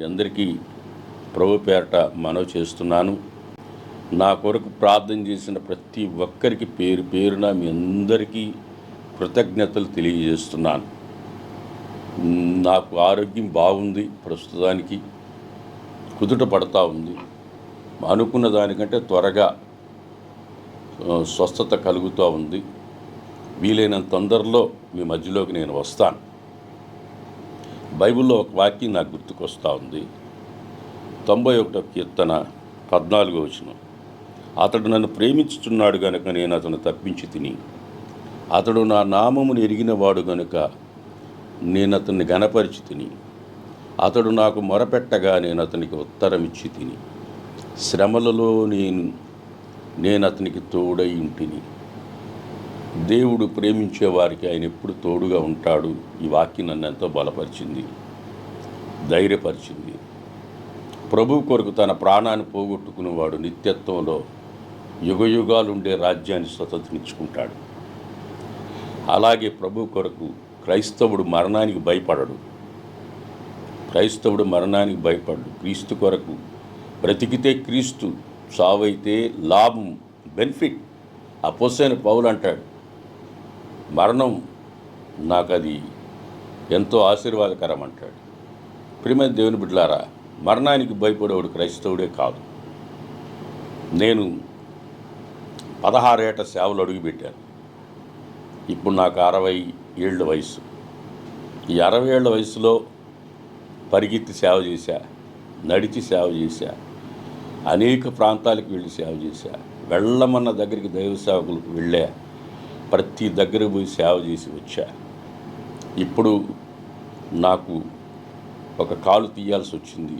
అందరికీ ప్రభు పేరట మనవి చేస్తున్నాను. నా కొరకు ప్రార్థన చేసిన ప్రతి ఒక్కరికి పేరు పేరున మీ అందరికీ కృతజ్ఞతలు తెలియజేస్తున్నాను. నాకు ఆరోగ్యం బాగుంది, ప్రస్తుతానికి కుదుట పడతా ఉంది. అనుకున్న దానికంటే త్వరగా స్వస్థత కలుగుతూ ఉంది. వీలైనంత తొందరలో మీ మధ్యలోకి నేను వస్తాను. బైబిల్లో ఒక వాక్యం నాకు గుర్తుకొస్తూ ఉంది. 91వ కీర్తన 14వ వచనం. అతడు నన్ను ప్రేమించుచున్నాడు గనుక నేను అతను తప్పించి తిని, అతడు నా నామమును ఎరిగినవాడు గనుక నేను అతన్ని గణపరిచి తిని, అతడు నాకు మొరపెట్టగా నేను అతనికి ఉత్తరం ఇచ్చి తిని, శ్రమలలో నేను అతనికి తోడై ఉంటిని. దేవుడు ప్రేమించే వారికి ఆయన ఎప్పుడు తోడుగా ఉంటాడు. ఈ వాక్యం నన్ను ఎంతో బలపరిచింది, ధైర్యపరిచింది. ప్రభు కొరకు తన ప్రాణాన్ని పోగొట్టుకునేవాడు నిత్యత్వంలో యుగయుగాలుండే రాజ్యాన్ని స్వతంత్రించుకుంటాడు. అలాగే ప్రభు కొరకు క్రైస్తవుడు మరణానికి భయపడడు. క్రీస్తు కొరకు బ్రతికితే క్రీస్తు, చావైతే లాభం, బెనిఫిట్. అపోస్తలుడైన పౌలు అంటాడు, మరణం నాకు అది ఎంతో ఆశీర్వాదకరం అంటాడు. ప్రియమైన దేవుని బిడ్డలారా, మరణానికి భయపడేవాడు క్రైస్తవుడే కాదు. నేను 16 ఏట సేవలు అడుగుపెట్టాను. ఇప్పుడు నాకు 60 ఏళ్ళ వయసు. ఈ 60 ఏళ్ల వయసులో పరిగెత్తి సేవ చేశా, నడిచి సేవ చేశా, అనేక ప్రాంతాలకు వెళ్ళి సేవ చేశా. వెళ్ళమన్న దగ్గరికి దైవ సేవకులకు వెళ్ళా, ప్రతి దగ్గర పోయి సేవ చేసి వచ్చా. ఇప్పుడు నాకు ఒక కాలు తీయాల్సి వచ్చింది,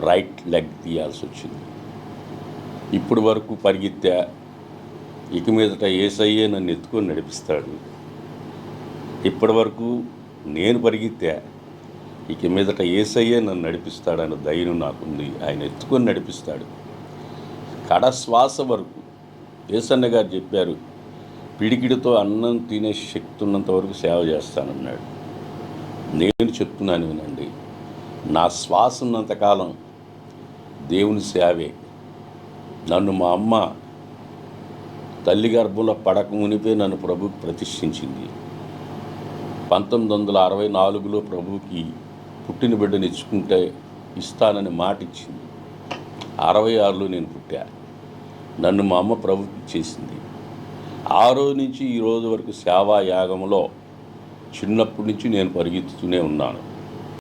రైట్ లెగ్ తీయాల్సి వచ్చింది. ఇప్పుడు వరకు పరిగెత్తా. ఇక మీదట యేసయ్యే నన్ను ఎత్తుకొని నడిపిస్తాడు. ఇప్పటి వరకు నేను పరిగెత్తా, ఇక మీదట యేసయ్యే నన్ను నడిపిస్తాడన్న ధైర్యం నాకుంది. ఆయన ఎత్తుకొని నడిపిస్తాడు. కడశ్వాస వరకు. యేసన్న గారు చెప్పారు, పిడికిడితో అన్నం తినే శక్తి ఉన్నంత వరకు సేవ చేస్తానన్నాడు. నేను చెప్తున్నాను వినండి, నా శ్వాస ఉన్నంతకాలం దేవుని సేవే. నన్ను మా అమ్మ తల్లి గర్భంలో పడక మునిపే నన్ను ప్రభువుకి ప్రతిష్ఠించింది. 1964లో ప్రభువుకి పుట్టిన బిడ్డను ఇచ్చుకుంటే ఇస్తానని మాట ఇచ్చింది. 66లో నేను పుట్టా. నన్ను మా అమ్మ ప్రభువుకి ఇచ్చేసింది. ఆ రోజు నుంచి ఈ రోజు వరకు సేవా యాగంలో చిన్నప్పటి నుంచి నేను పరిగెత్తుతూనే ఉన్నాను.